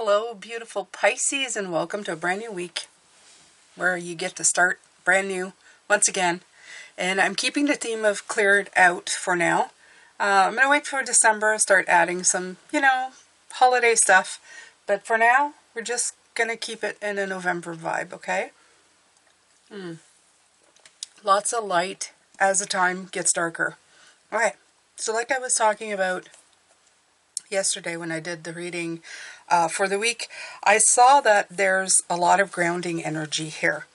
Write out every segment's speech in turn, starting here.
Hello, beautiful Pisces, and welcome to a brand new week where you get to start brand new once again. And I'm keeping the theme of cleared out for now. I'm going to wait for December, start adding some, holiday stuff. But for now, we're just going to keep it in a November vibe, okay? Lots of light as the time gets darker. Okay, so like I was talking about yesterday when I did the reading for the week, I saw that there's a lot of grounding energy here.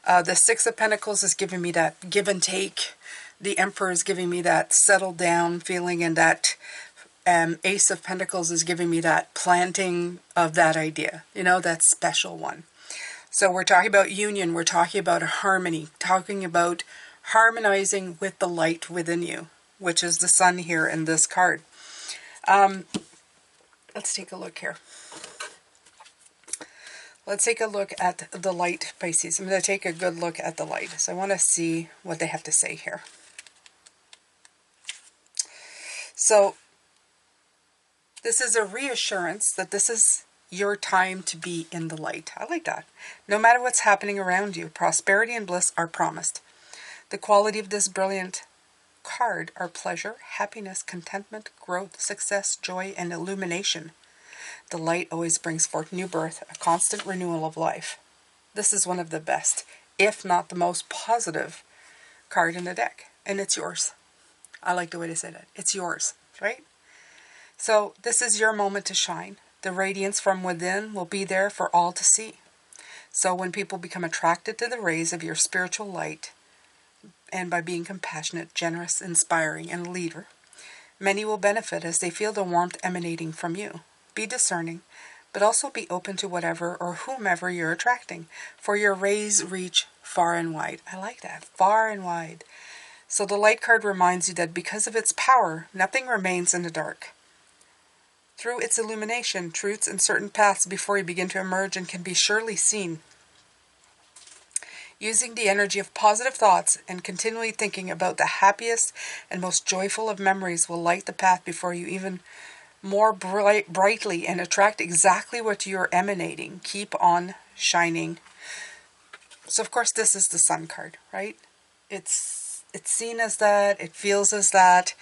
The Six of Pentacles is giving me that give and take. The Emperor is giving me that settle down feeling, and that Ace of Pentacles is giving me that planting of that idea, that special one. So we're talking about union, we're talking about a harmony, talking about harmonizing with the light within you, which is the sun here in this card. Let's take a look here. Let's take a look at the light, Pisces. I'm going to take a good look at the light. So I want to see what they have to say here. So this is a reassurance that this is your time to be in the light. I like that. No matter what's happening around you, prosperity and bliss are promised. The quality of this brilliant card are pleasure, happiness, contentment, growth, success, joy, and illumination. The light always brings forth new birth, a constant renewal of life. This is one of the best, if not the most positive card in the deck. And it's yours. I like the way they say that. It's yours, right? So this is your moment to shine. The radiance from within will be there for all to see. So when people become attracted to the rays of your spiritual light, and by being compassionate, generous, inspiring, and a leader, many will benefit as they feel the warmth emanating from you. Be discerning, but also be open to whatever or whomever you're attracting, for your rays reach far and wide. I like that, far and wide. So the light card reminds you that because of its power, nothing remains in the dark. Through its illumination, truths and certain paths before you begin to emerge and can be surely seen. Using the energy of positive thoughts and continually thinking about the happiest and most joyful of memories will light the path before you even more brightly and attract exactly what you're emanating. Keep on shining. So of course this is the Sun card, right? It's seen as that, it feels as that.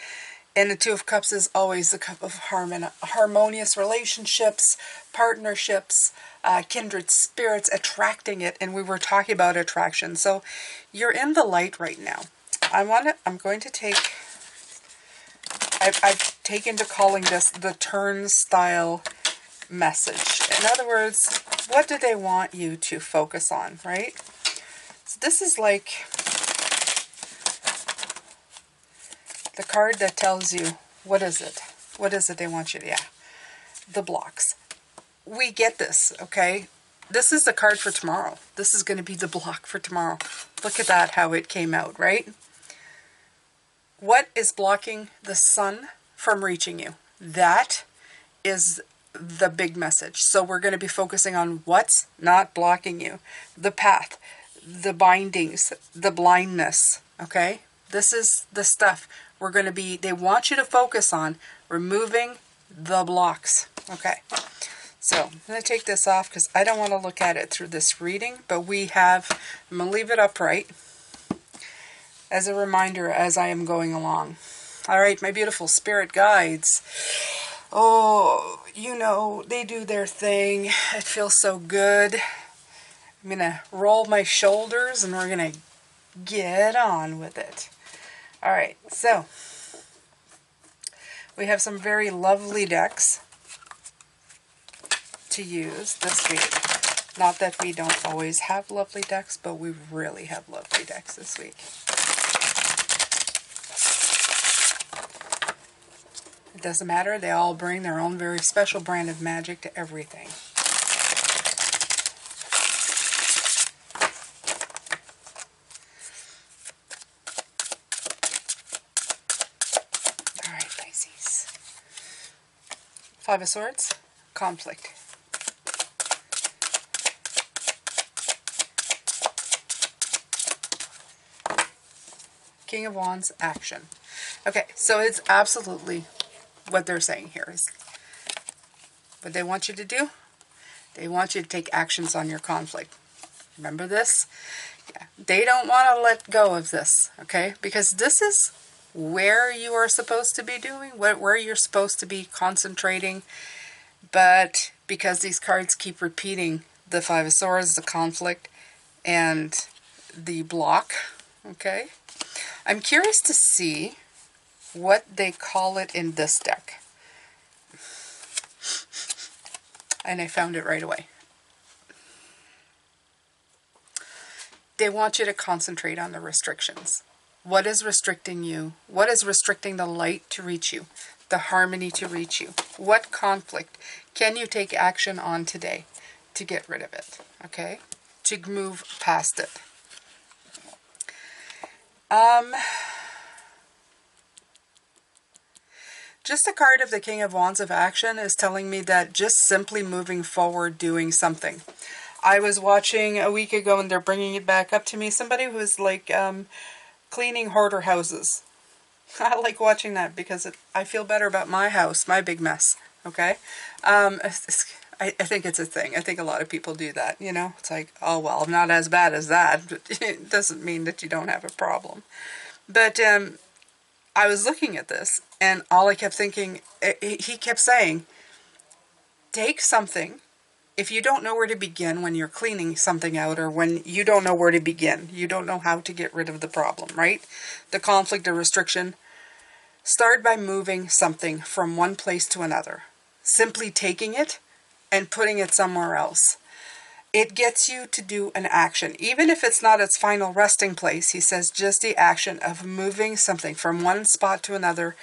And the Two of Cups is always the cup of harmonious relationships, partnerships, kindred spirits, attracting it. And we were talking about attraction. So you're in the light right now. I'm going to take, I've taken to calling this the turnstile message. In other words, what do they want you to focus on, right? So this is like the card that tells you, what is it? What is it they want you to, the blocks. We get this, okay? This is the card for tomorrow. This is going to be the block for tomorrow. Look at that, how it came out, right? What is blocking the sun from reaching you? That is the big message. So we're going to be focusing on what's not blocking you. The path, the bindings, the blindness, okay? This is the stuff we're going to be, they want you to focus on removing the blocks. Okay, so I'm going to take this off because I don't want to look at it through this reading, but I'm going to leave it upright as a reminder as I am going along. All right, my beautiful spirit guides. Oh, they do their thing. It feels so good. I'm going to roll my shoulders and we're going to get on with it. All right, so we have some very lovely decks to use this week. Not that we don't always have lovely decks, but we really have lovely decks this week. It doesn't matter, they all bring their own very special brand of magic to everything. Five of Swords, conflict. King of Wands, action. Okay, so it's absolutely what they're saying here is what they want you to do They want you to take actions on your conflict. Remember this? Yeah. They don't want to let go of this, okay? Because this is where you are supposed to be doing, where you're supposed to be concentrating. But because these cards keep repeating the Five of Swords, the conflict, and the block, okay? I'm curious to see what they call it in this deck. And I found it right away. They want you to concentrate on the restrictions. What is restricting you? What is restricting the light to reach you? The harmony to reach you? What conflict can you take action on today to get rid of it? Okay? To move past it. Just a card of the King of Wands of Action is telling me that just simply moving forward, doing something. I was watching a week ago, and they're bringing it back up to me, somebody who was like cleaning hoarder houses. I like watching that because I feel better about my house, my big mess, okay? I think it's a thing. I think a lot of people do that, you know? It's like, oh, well, I'm not as bad as that, but it doesn't mean that you don't have a problem. But I was looking at this, and all I kept thinking, he kept saying, take something. If you don't know where to begin when you're cleaning something out, or when you don't know where to begin, you don't know how to get rid of the problem, right? The conflict or restriction. Start by moving something from one place to another. Simply taking it and putting it somewhere else. It gets you to do an action. Even if it's not its final resting place, he says just the action of moving something from one spot to another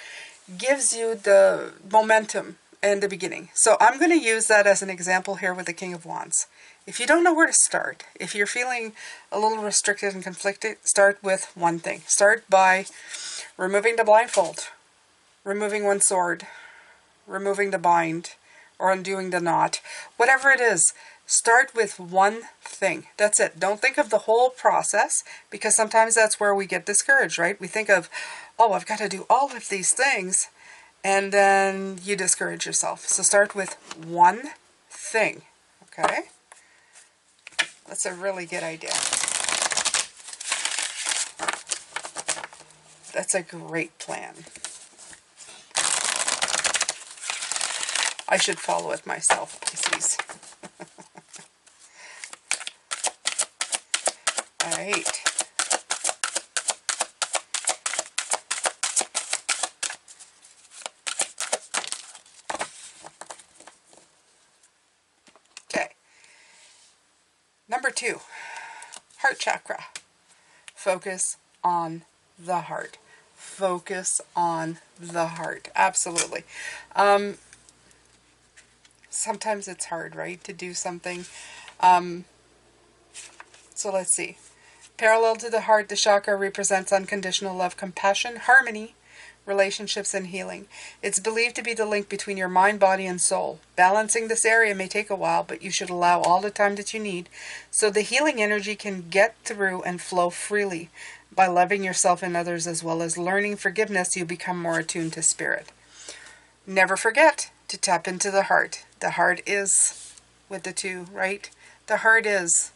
gives you the momentum and the beginning. So I'm going to use that as an example here with the King of Wands. If you don't know where to start, if you're feeling a little restricted and conflicted, start with one thing. Start by removing the blindfold, removing one sword, removing the bind, or undoing the knot. Whatever it is, start with one thing. That's it. Don't think of the whole process, because sometimes that's where we get discouraged, right? We think of, oh, I've got to do all of these things, and then you discourage yourself. So start with one thing, okay? That's a really good idea. That's a great plan. I should follow it myself, Pisces. All right. Okay. Number 2, heart chakra. Focus on the heart. Focus on the heart. Absolutely. Sometimes it's hard, right, to do something. So let's see. Parallel to the heart, the chakra represents unconditional love, compassion, harmony, relationships, and healing. It's believed to be the link between your mind, body, and soul. Balancing this area may take a while, but you should allow all the time that you need so the healing energy can get through and flow freely. By loving yourself and others as well as learning forgiveness, you become more attuned to spirit. Never forget to tap into the heart. The heart is with the 2, right? The heart is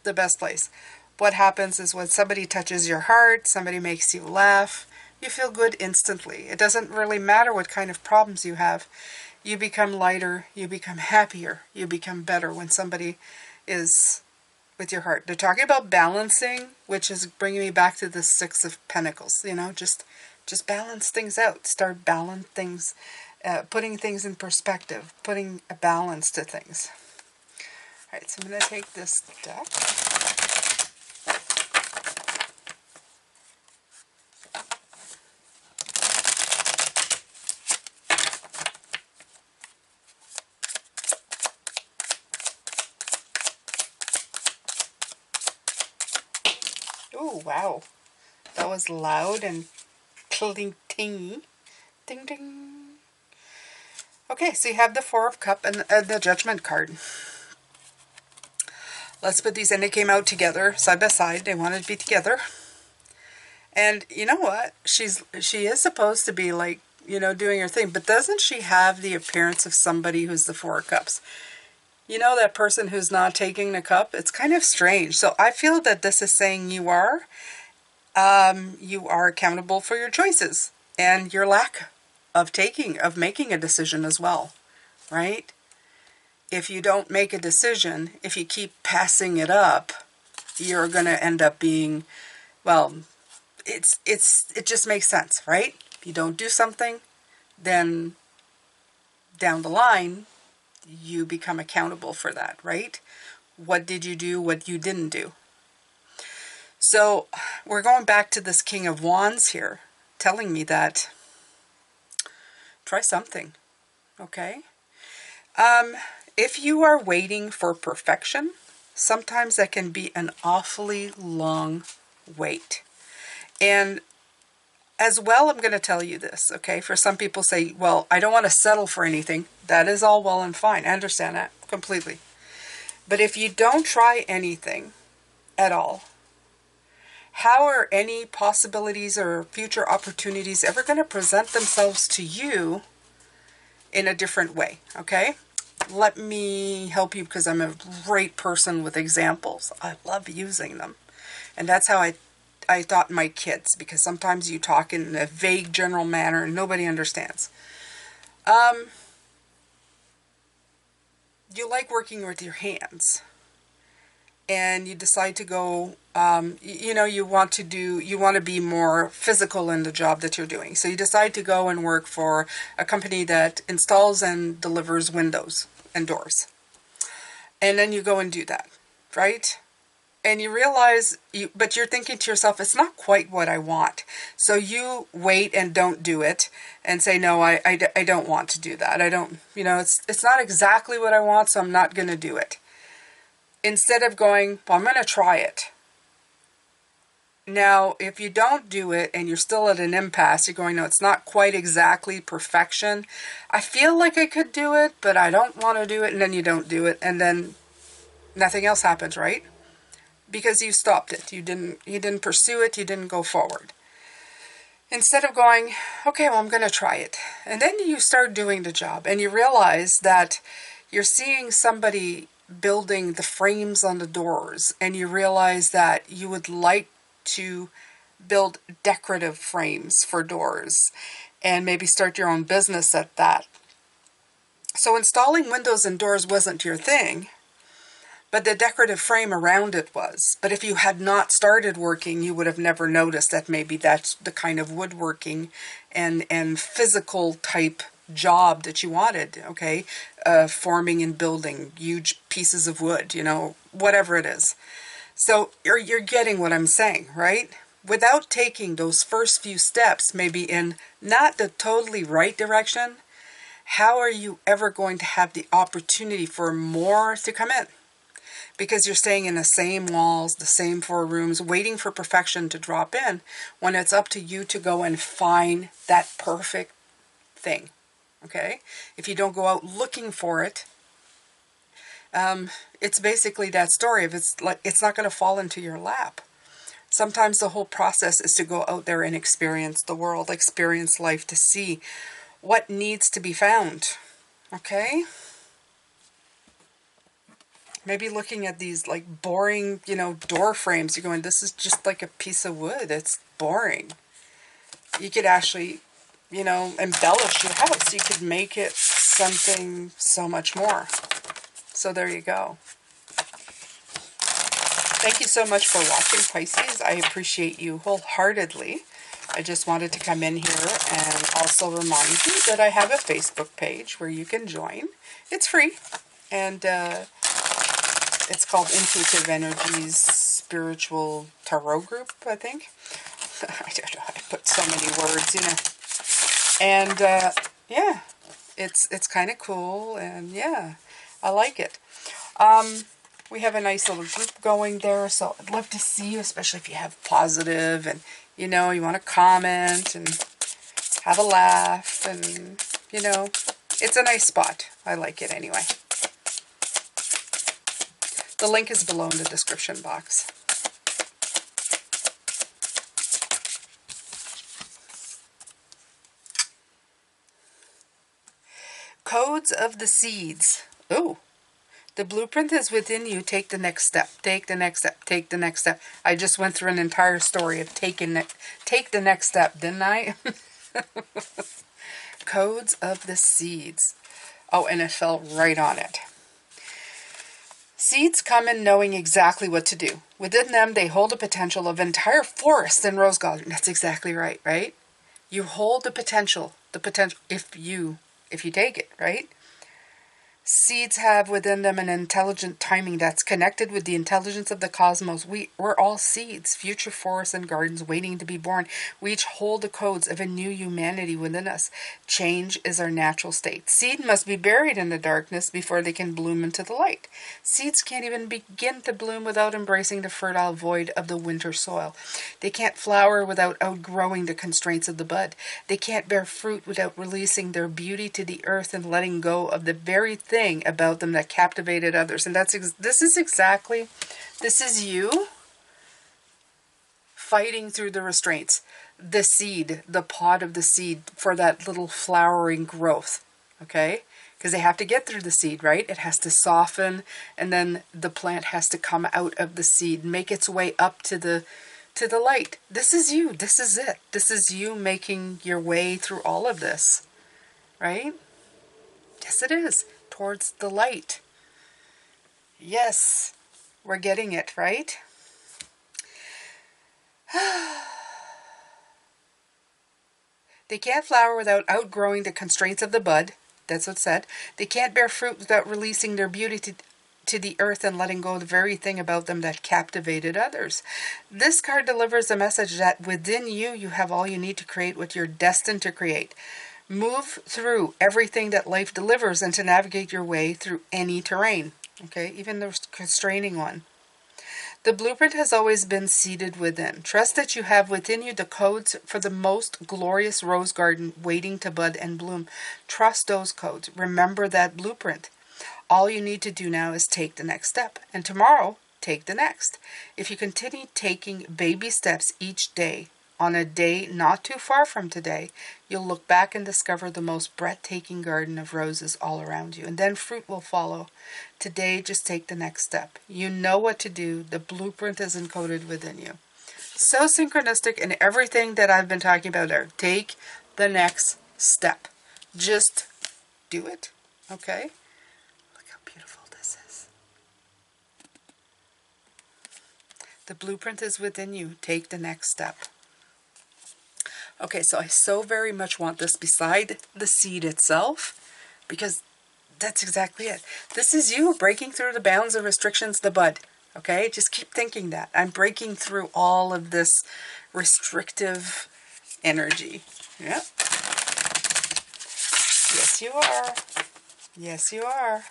the best place. What happens is when somebody touches your heart, somebody makes you laugh, you feel good instantly. It doesn't really matter what kind of problems you have. You become lighter, you become happier, you become better when somebody is with your heart. They're talking about balancing, which is bringing me back to the 6 of Pentacles. You know, just balance things out. Start balance things, putting things in perspective, putting a balance to things. All right, so I'm going to take this deck. Oh, wow. That was loud and clingy. Ding, ding. Okay, so you have the 4 of Cups and the Judgment card. Let's put these in. They came out together, side by side. They wanted to be together. And you know what? She is supposed to be like, you know, doing her thing. But doesn't she have the appearance of somebody who's the 4 of Cups? You know, that person who's not taking the cup, it's kind of strange. So I feel that this is saying you are accountable for your choices and your lack of making a decision as well, right? If you don't make a decision, if you keep passing it up, you're going to end up being, well, it just makes sense, right? If you don't do something, then down the line, you become accountable for that, right? What did you do? What you didn't do? So we're going back to this King of Wands here, telling me that try something, okay? If you are waiting for perfection, sometimes that can be an awfully long wait. And as well, I'm going to tell you this, okay? For some people say, well, I don't want to settle for anything. That is all well and fine. I understand that completely. But if you don't try anything at all, how are any possibilities or future opportunities ever going to present themselves to you in a different way, okay? Let me help you because I'm a great person with examples. I love using them. And that's how I taught my kids, because sometimes you talk in a vague general manner and nobody understands. You like working with your hands. And you decide to go, you want to be more physical in the job that you're doing. So you decide to go and work for a company that installs and delivers windows and doors. And then you go and do that, right? And you realize, but you're thinking to yourself, it's not quite what I want. So you wait and don't do it and say, no, I don't want to do that. I don't, it's not exactly what I want, so I'm not going to do it. Instead of going, well, I'm going to try it. Now, if you don't do it and you're still at an impasse, you're going, no, it's not quite exactly perfection. I feel like I could do it, but I don't want to do it. And then you don't do it. And then nothing else happens, right? Because you stopped it. You didn't pursue it. You didn't go forward. Instead of going, okay, well, I'm going to try it. And then you start doing the job and you realize that you're seeing somebody building the frames on the doors, and you realize that you would like to build decorative frames for doors and maybe start your own business at that. So installing windows and doors wasn't your thing, but the decorative frame around it was. But if you had not started working, you would have never noticed that maybe that's the kind of woodworking and physical type job that you wanted, okay? Forming and building huge pieces of wood, whatever it is. So you're getting what I'm saying, right? Without taking those first few steps, maybe in not the totally right direction, how are you ever going to have the opportunity for more to come in? Because you're staying in the same walls, the same 4 rooms, waiting for perfection to drop in, when it's up to you to go and find that perfect thing. Okay? If you don't go out looking for it, it's basically that story of it's not going to fall into your lap. Sometimes the whole process is to go out there and experience the world, experience life, to see what needs to be found. Okay? Maybe looking at these like boring, door frames, you're going, this is just like a piece of wood. It's boring. You could actually, embellish your house. You could make it something so much more. So there you go. Thank you so much for watching, Pisces. I appreciate you wholeheartedly. I just wanted to come in here and also remind you that I have a Facebook page where you can join. It's free. And it's called Intuitive Energies Spiritual Tarot Group, I think. I don't know. I put so many words, And yeah, it's kind of cool. And yeah, I like it. We have a nice little group going there, so I'd love to see you, especially if you have positive and, you want to comment and have a laugh and, it's a nice spot. I like it anyway. The link is below in the description box. Codes of the Seeds. Ooh. The blueprint is within you. Take the next step. Take the next step. Take the next step. I just went through an entire story of taking it. Take the next step, didn't I? Codes of the seeds. Oh, and it fell right on it. Seeds come in knowing exactly what to do. Within them, they hold the potential of entire forests and rose garden. That's exactly right, right? You hold the potential if you take it, right? Seeds have within them an intelligent timing that's connected with the intelligence of the cosmos. We're all seeds, future forests and gardens waiting to be born. We each hold the codes of a new humanity within us. Change is our natural state. Seed must be buried in the darkness before they can bloom into the light. Seeds can't even begin to bloom without embracing the fertile void of the winter soil. They can't flower without outgrowing the constraints of the bud. They can't bear fruit without releasing their beauty to the earth and letting go of the very thing about them that captivated others. And this is you fighting through the restraints. The seed, the pod of the seed for that little flowering growth. Okay? Because they have to get through the seed, right? It has to soften, and then the plant has to come out of the seed, make its way up to the light. This is you. This is it. This is you making your way through all of this. Right? Yes, it is. Towards the light. Yes, we're getting it, right? They can't flower without outgrowing the constraints of the bud. That's what's said. They can't bear fruit without releasing their beauty to the earth and letting go of the very thing about them that captivated others. This card delivers a message that within you, you have all you need to create what you're destined to create. Move through everything that life delivers and to navigate your way through any terrain. Okay, even the constraining one. The blueprint has always been seated within. Trust that you have within you the codes for the most glorious rose garden waiting to bud and bloom. Trust those codes. Remember that blueprint. All you need to do now is take the next step. And tomorrow, take the next. If you continue taking baby steps each day, on a day not too far from today, you'll look back and discover the most breathtaking garden of roses all around you. And then fruit will follow. Today, just take the next step. You know what to do. The blueprint is encoded within you. So synchronistic in everything that I've been talking about there. Take the next step. Just do it. Okay? Look how beautiful this is. The blueprint is within you. Take the next step. Okay, so I so very much want this beside the seed itself, because that's exactly it. This is you breaking through the bounds of restrictions, the bud. Okay, just keep thinking that. I'm breaking through all of this restrictive energy. Yep. Yes, you are. Yes, you are.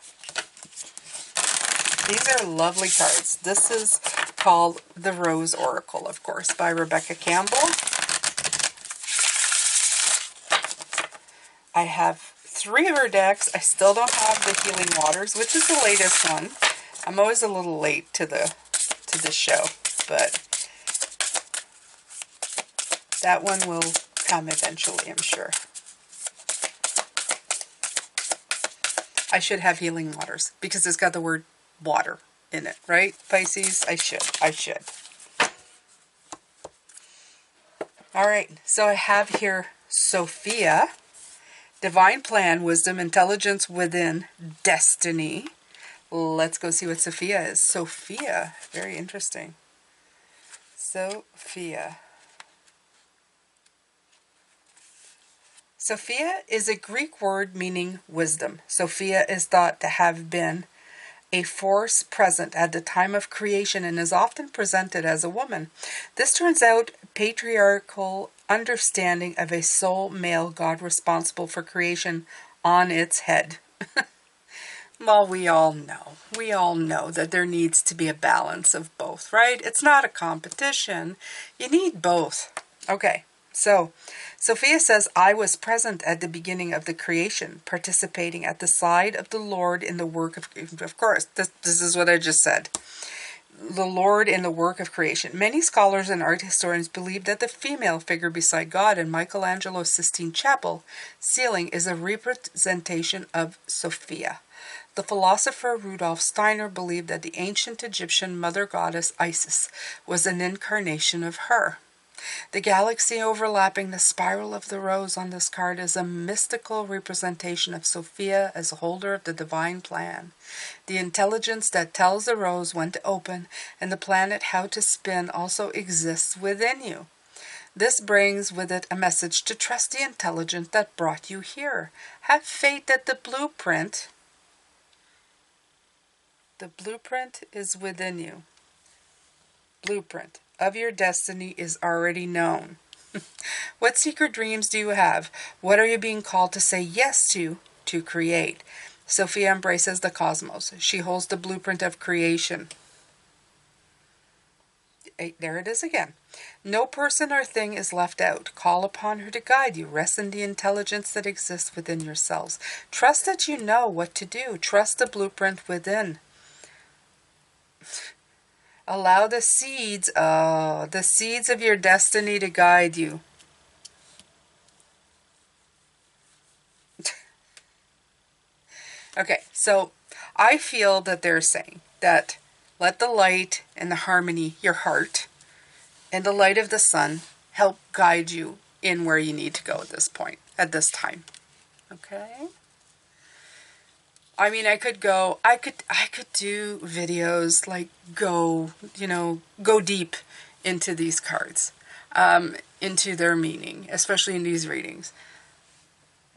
These are lovely cards. This is called The Rose Oracle, of course, by Rebecca Campbell. I have 3 of her decks. I still don't have the Healing Waters, which is the latest one. I'm always a little late to this show, but that one will come eventually, I'm sure. I should have Healing Waters because it's got the word water in it, right, Pisces? I should. All right, so I have here Sophia. Divine plan, wisdom, intelligence within, destiny. Let's go see what Sophia is. Sophia, very interesting. Sophia. Sophia is a Greek word meaning wisdom. Sophia is thought to have been a force present at the time of creation and is often presented as a woman. This turns out patriarchal understanding of a sole male God responsible for creation on its head. Well, we all know that there needs to be a balance of both, right? It's not a competition. You need both. Okay, so Sophia says, I was present at the beginning of the creation, participating at the side of the Lord in the work of course, this is what I just said. The Lord in the work of creation. Many scholars and art historians believe that the female figure beside God in Michelangelo's Sistine Chapel ceiling is a representation of Sophia, The philosopher Rudolf Steiner believed that the ancient Egyptian mother goddess Isis was an incarnation of her. The galaxy overlapping the spiral of the rose on this card is a mystical representation of Sophia as holder of the divine plan. The intelligence that tells the rose when to open and the planet how to spin also exists within you. This brings with it a message to trust the intelligence that brought you here. Have faith that the blueprint is within you. Blueprint of your destiny is already known. What secret dreams do you have? What are you being called to say yes to create? Sophia embraces the cosmos. She holds the blueprint of creation. There it is again. No person or thing is left out. Call upon her to guide you. Rest in the intelligence that exists within yourselves. Trust that you know what to do. Trust the blueprint within. Allow the seeds of your destiny to guide you. Okay, so I feel that they're saying that let the light and the harmony, your heart, and the light of the sun help guide you in where you need to go at this point, at this time. Okay? I mean, I could do videos like go deep into these cards, into their meaning, especially in these readings.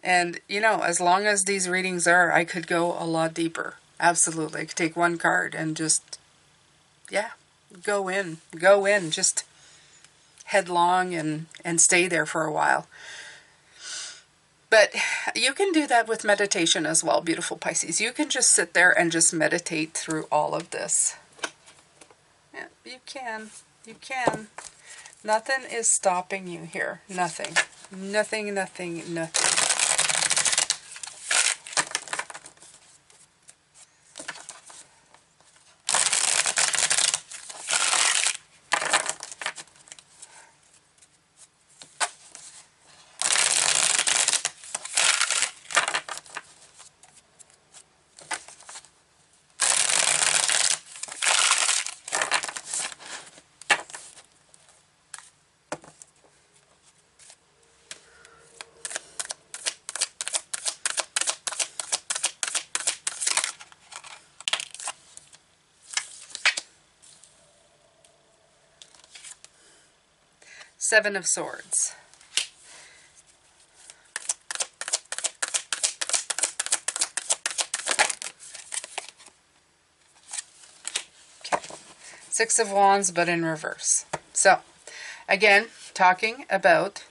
And, as long as these readings are, I could go a lot deeper. Absolutely. I could take one card and just, go in, just headlong and stay there for a while. But you can do that with meditation as well, beautiful Pisces. You can just sit there and just meditate through all of this. Yeah, you can. You can. Nothing is stopping you here. Nothing. Nothing. Seven of Swords. Okay. Six of Wands, but in reverse. So, again, talking about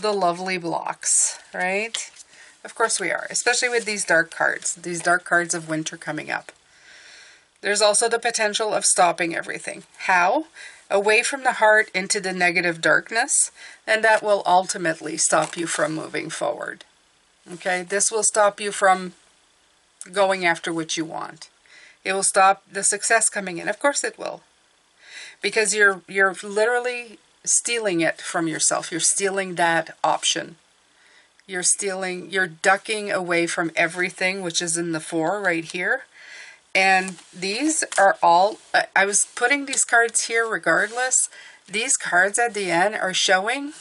the lovely blocks, right? Of course we are, especially with these dark cards of winter coming up. There's also the potential of stopping everything. How? Away from the heart into the negative darkness, and that will ultimately stop you from moving forward. Okay, this will stop you from going after what you want. It will stop the success coming in. Of course it will. Because you're literally stealing it from yourself. You're stealing that option. You're ducking away from everything which is in the four right here. And these are all, I was putting these cards here regardless. These cards at the end are showing,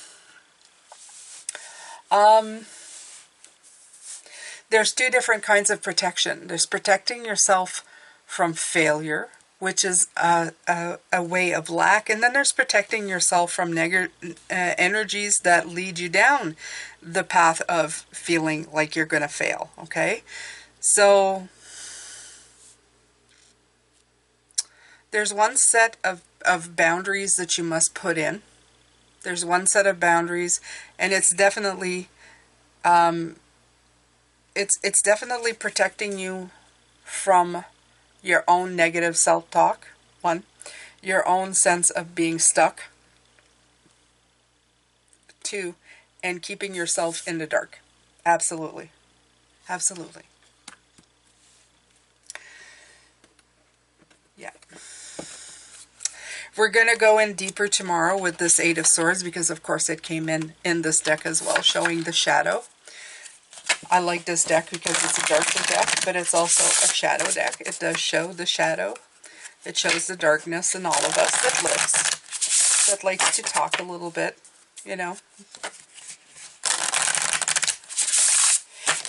there's two different kinds of protection. There's protecting yourself from failure, which is a way of lack. And then there's protecting yourself from energies that lead you down the path of feeling like you're going to fail. Okay? So there's one set of boundaries that you must put in. There's one set of boundaries, and it's definitely it's definitely protecting you from your own negative self-talk. One, your own sense of being stuck. Two, and keeping yourself in the dark. Absolutely. Absolutely. Yeah. We're going to go in deeper tomorrow with this Eight of Swords because, of course, it came in this deck as well, showing the shadow. I like this deck because it's a darker deck, but it's also a shadow deck. It does show the shadow. It shows the darkness in all of us that lives, that likes to talk a little bit, you know.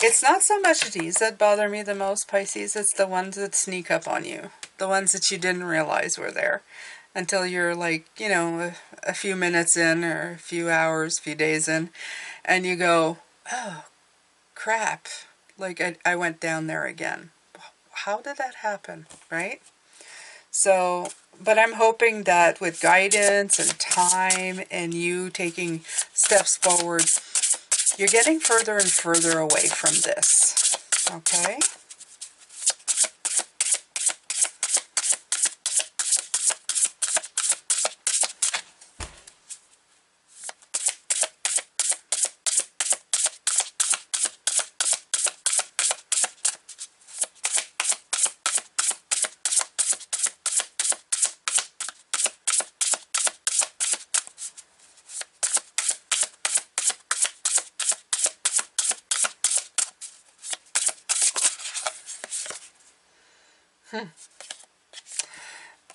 It's not so much these that bother me the most, Pisces. It's the ones that sneak up on you. The ones that you didn't realize were there until you're like, you know, a few minutes in or a few hours, a few days in, and you go, oh, crap. Like, I went down there again. How did that happen, right? So, but I'm hoping that with guidance and time and you taking steps forward, you're getting further and further away from this, okay?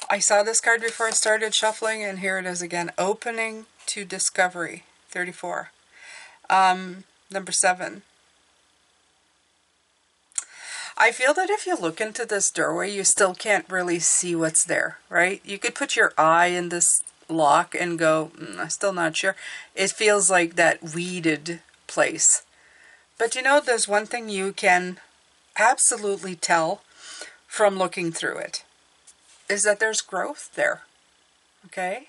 I saw this card before I started shuffling, and here it is again. Opening to discovery, 34. Number 7. I feel that if you look into this doorway, you still can't really see what's there, right? You could put your eye in this lock and go, I'm still not sure. It feels like that weeded place. But you know, there's one thing you can absolutely tell from looking through it, is that there's growth there, okay?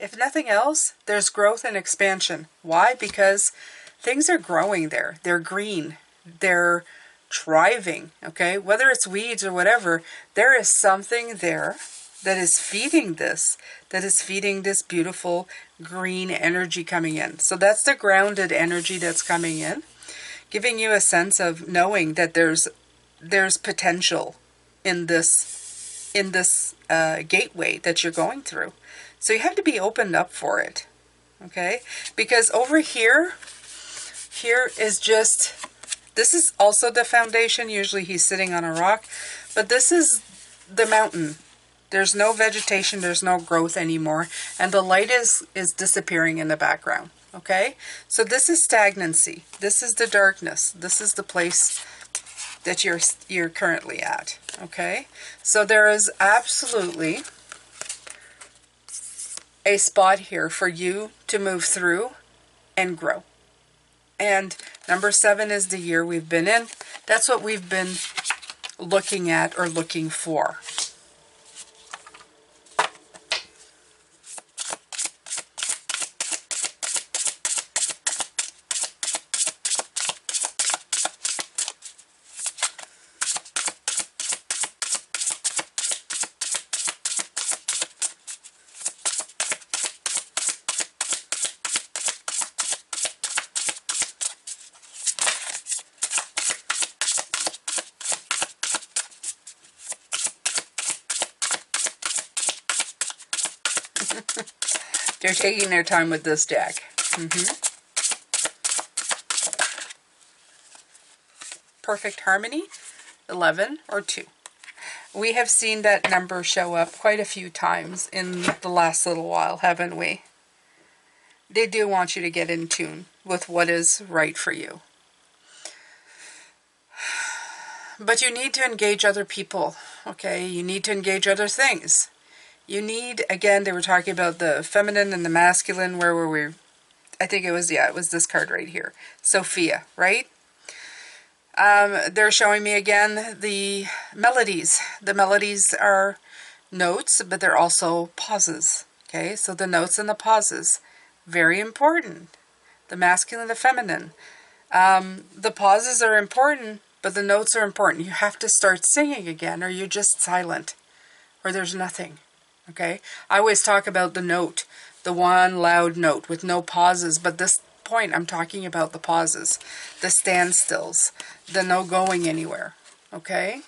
If nothing else, there's growth and expansion. Why? Because things are growing there. They're green. They're thriving, okay? Whether it's weeds or whatever, there is something there that is feeding this, beautiful green energy coming in. So that's the grounded energy that's coming in, giving you a sense of knowing that there's potential in this gateway that you're going through. So you have to be opened up for it, okay? Because over here is just, this is also the foundation. Usually he's sitting on a rock, but this is the mountain. There's no vegetation, there's no growth anymore, and the light is disappearing in the background, okay? So this is stagnancy. This is the darkness. This is the place that you're currently at, okay? So there is absolutely a spot here for you to move through and grow. And number 7 is the year we've been in. That's what we've been looking at or looking for. They're taking their time with this deck. Perfect harmony, 11 or 2. We have seen that number show up quite a few times in the last little while, haven't we? They do want you to get in tune with what is right for you. But you need to engage other people, okay? You need to engage other things. You need, again, they were talking about the feminine and the masculine. Where were we? I think it was this card right here. Sophia, right? They're showing me again the melodies. The melodies are notes, but they're also pauses. Okay, so the notes and the pauses, very important. The masculine and the feminine. The pauses are important, but the notes are important. You have to start singing again, or you're just silent, or there's nothing. Okay, I always talk about the note, the one loud note with no pauses, but this point I'm talking about the pauses, the standstills, the no going anywhere. Okay,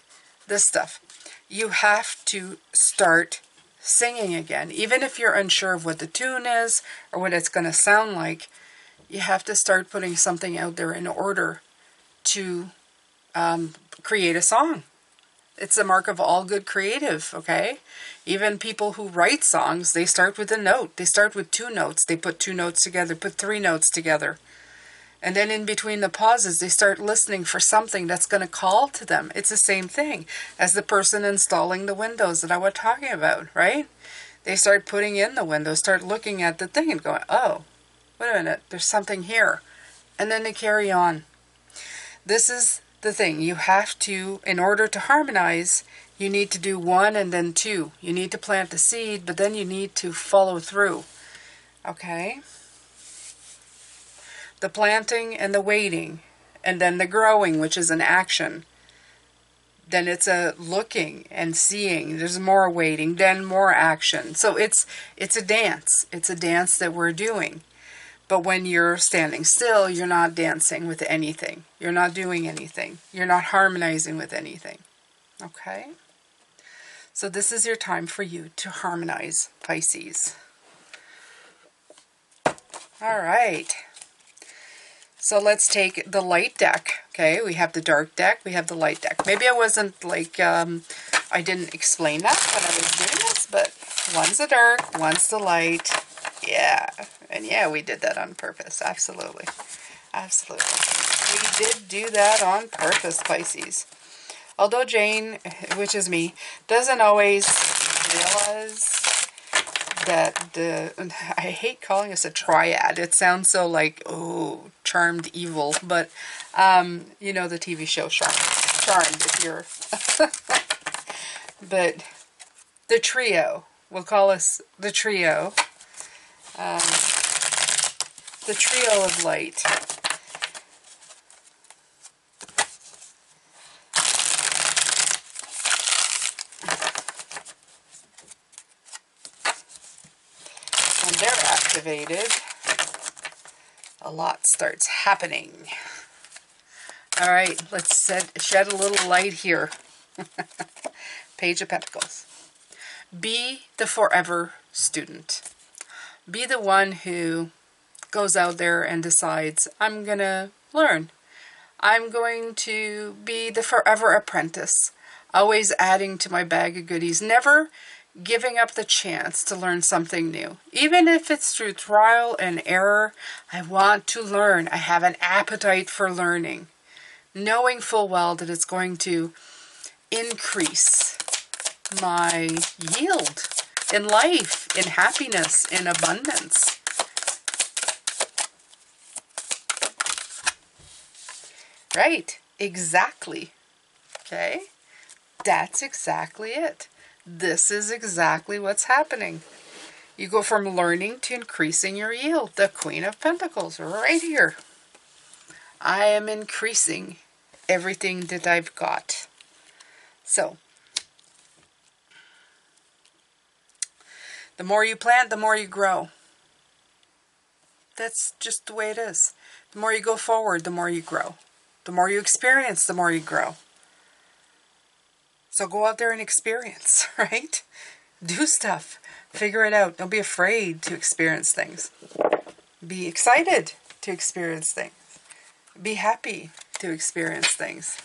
this stuff. You have to start singing again, even if you're unsure of what the tune is or what it's going to sound like. You have to start putting something out there in order to create a song. It's a mark of all good creative, okay? Even people who write songs, they start with a note. They start with 2 notes. They put 2 notes together, put 3 notes together. And then in between the pauses, they start listening for something that's going to call to them. It's the same thing as the person installing the windows that I was talking about, right? They start putting in the windows, start looking at the thing and going, oh, wait a minute, there's something here. And then they carry on. This is the thing. You have to, in order to harmonize, you need to do 1 and then 2. You need to plant the seed, but then you need to follow through. Okay? The planting and the waiting, and then the growing, which is an action. Then it's a looking and seeing. There's more waiting, then more action. So it's a dance. It's a dance that we're doing. But when you're standing still, you're not dancing with anything. You're not doing anything. You're not harmonizing with anything. Okay? So this is your time for you to harmonize, Pisces. All right. So let's take the light deck. Okay, we have the dark deck, we have the light deck. Maybe I wasn't like, I didn't explain that when I was doing this, but one's the dark, one's the light. Yeah, and yeah, we did that on purpose. Absolutely. Absolutely. We did do that on purpose, Pisces. Although Jane, which is me, doesn't always realize that I hate calling us a triad. It sounds so like, oh, charmed evil, but you know the TV show Charmed if you're but the trio, we'll call us the trio of light. When they're activated, a lot starts happening. All right, let's shed a little light here. Page of Pentacles. Be the forever student. Be the one who goes out there and decides, I'm going to learn. I'm going to be the forever apprentice. Always adding to my bag of goodies. Never giving up the chance to learn something new. Even if it's through trial and error, I want to learn. I have an appetite for learning. Knowing full well that it's going to increase my yield in life, in happiness, in abundance. Right, exactly. Okay, that's exactly it. This is exactly what's happening. You go from learning to increasing your yield. The Queen of Pentacles right here. I am increasing everything that I've got. So, the more you plant, the more you grow. That's just the way it is. The more you go forward, the more you grow. The more you experience, the more you grow. So go out there and experience, right? Do stuff. Figure it out. Don't be afraid to experience things. Be excited to experience things. Be happy to experience things.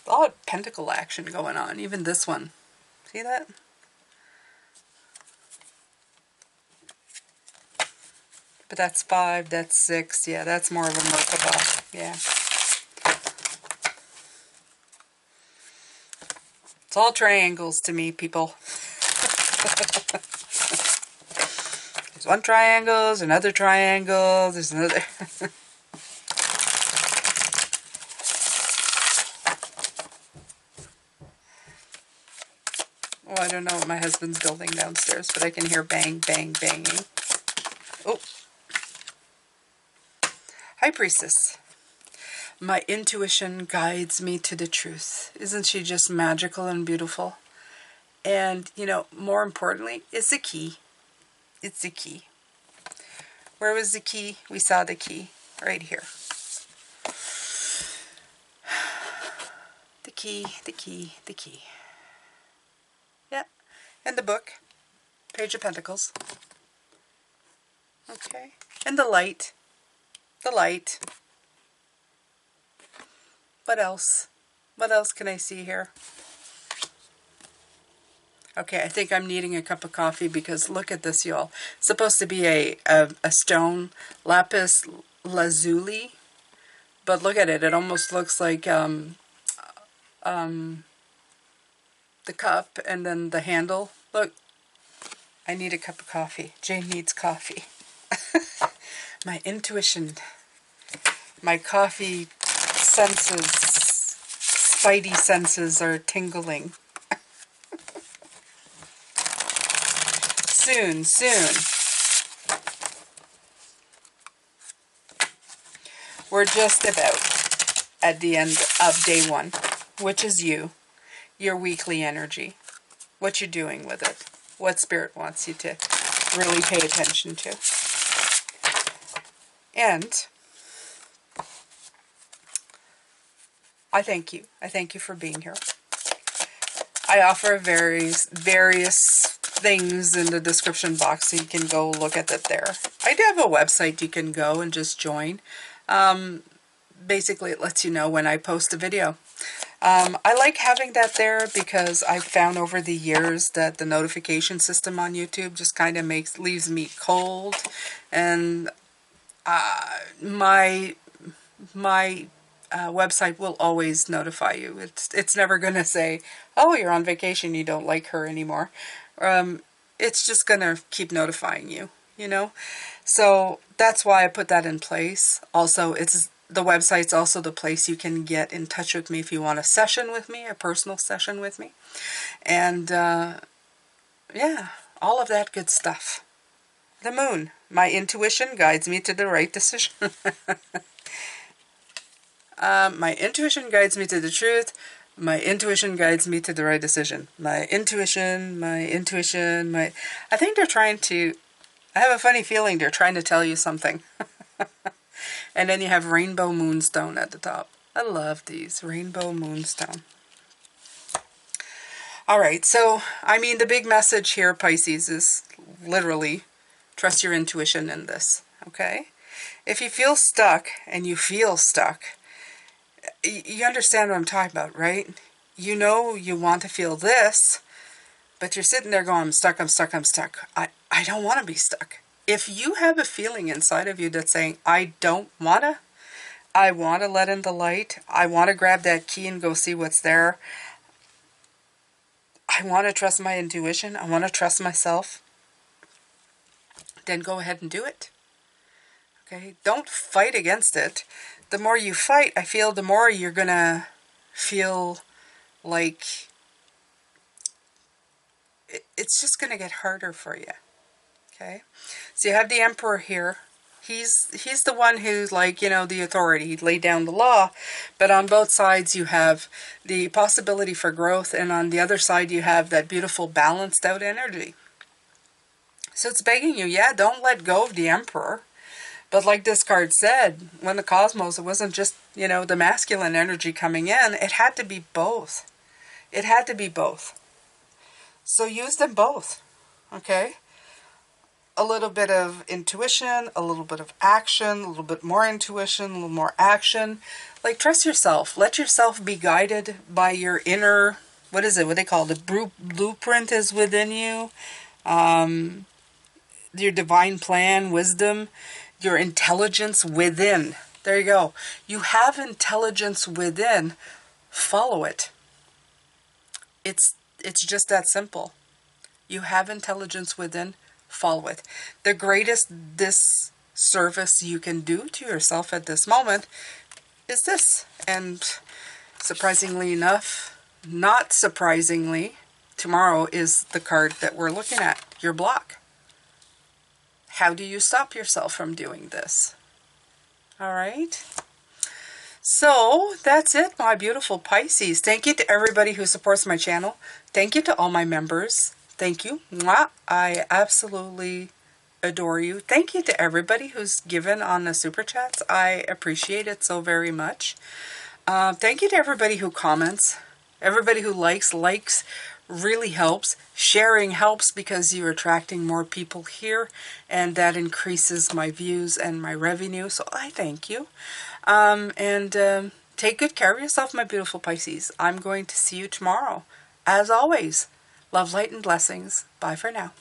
A lot of pentacle action going on. Even this one. See that? But that's 5, that's 6. Yeah, that's more of a Merkaba. Yeah. It's all triangles to me, people. There's one triangle, there's another triangle, there's another. Oh, I don't know what my husband's building downstairs, but I can hear bang, bang, banging. Oh. High Priestess. My intuition guides me to the truth. Isn't she just magical and beautiful? And, you know, more importantly, it's the key. It's the key. Where was the key? We saw the key right here. The key, the key, the key. Yeah, and the book, Page of Pentacles. Okay, and the light. The light. What else? What else can I see here? Okay, I think I'm needing a cup of coffee because look at this, y'all. It's supposed to be a stone, lapis lazuli, but look at it. It almost looks like the cup and then the handle. Look, I need a cup of coffee. Jane needs coffee. My intuition, my coffee senses, spidey senses are tingling. Soon, soon. We're just about at the end of day one, which is you, your weekly energy, what you're doing with it, what Spirit wants you to really pay attention to. And I thank you. I thank you for being here. I offer various things in the description box, so you can go look at it there. I do have a website you can go and just join. Basically, it lets you know when I post a video. I like having that there because I've found over the years that the notification system on YouTube just kind of leaves me cold, and my website will always notify you. It's never going to say, oh, you're on vacation, you don't like her anymore. It's just going to keep notifying you, you know? So that's why I put that in place. Also, the website's also the place you can get in touch with me if you want a session with me, a personal session with me. And yeah, all of that good stuff. The moon. My intuition guides me to the right decision. My intuition guides me to the truth. My intuition guides me to the right decision. My intuition. I think they're trying to... I have a funny feeling they're trying to tell you something. And then you have Rainbow Moonstone at the top. I love these. Rainbow Moonstone. Alright, so, I mean, the big message here, Pisces, is literally trust your intuition in this, okay? If you feel stuck, and you feel stuck, you understand what I'm talking about, right? You know you want to feel this, but you're sitting there going, I'm stuck, I'm stuck, I'm stuck. I don't want to be stuck. If you have a feeling inside of you that's saying, I don't want to, I want to let in the light, I want to grab that key and go see what's there, I want to trust my intuition, I want to trust myself, then go ahead and do it. Okay? Don't fight against it. The more you fight, I feel the more you're going to feel like it's just going to get harder for you. Okay? So you have the Emperor here. He's the one who's like, you know, the authority. He laid down the law. But on both sides you have the possibility for growth, and on the other side you have that beautiful balanced out energy. So it's begging you, yeah, don't let go of the Emperor. But like this card said, when the cosmos, it wasn't just, you know, the masculine energy coming in. It had to be both. It had to be both. So use them both. Okay? A little bit of intuition, a little bit of action, a little bit more intuition, a little more action. Like, trust yourself. Let yourself be guided by your inner, what is it? What they call the blueprint is within you. Your divine plan, wisdom, your intelligence within. There you go. You have intelligence within. Follow it. It's just that simple. You have intelligence within. Follow it. The greatest disservice you can do to yourself at this moment is this. And surprisingly enough, not surprisingly, tomorrow is the card that we're looking at, your block. How do you stop yourself from doing this? All right. So that's it, my beautiful Pisces. Thank you to everybody who supports my channel. Thank you to all my members. Thank you. Mwah. I absolutely adore you. Thank you to everybody who's given on the Super Chats. I appreciate it so very much. Thank you to everybody who comments. Everybody who likes really helps. Sharing helps because you're attracting more people here, and that increases my views and my revenue. So I thank you. Take good care of yourself, my beautiful Pisces. I'm going to see you tomorrow. As always, love, light, and blessings. Bye for now.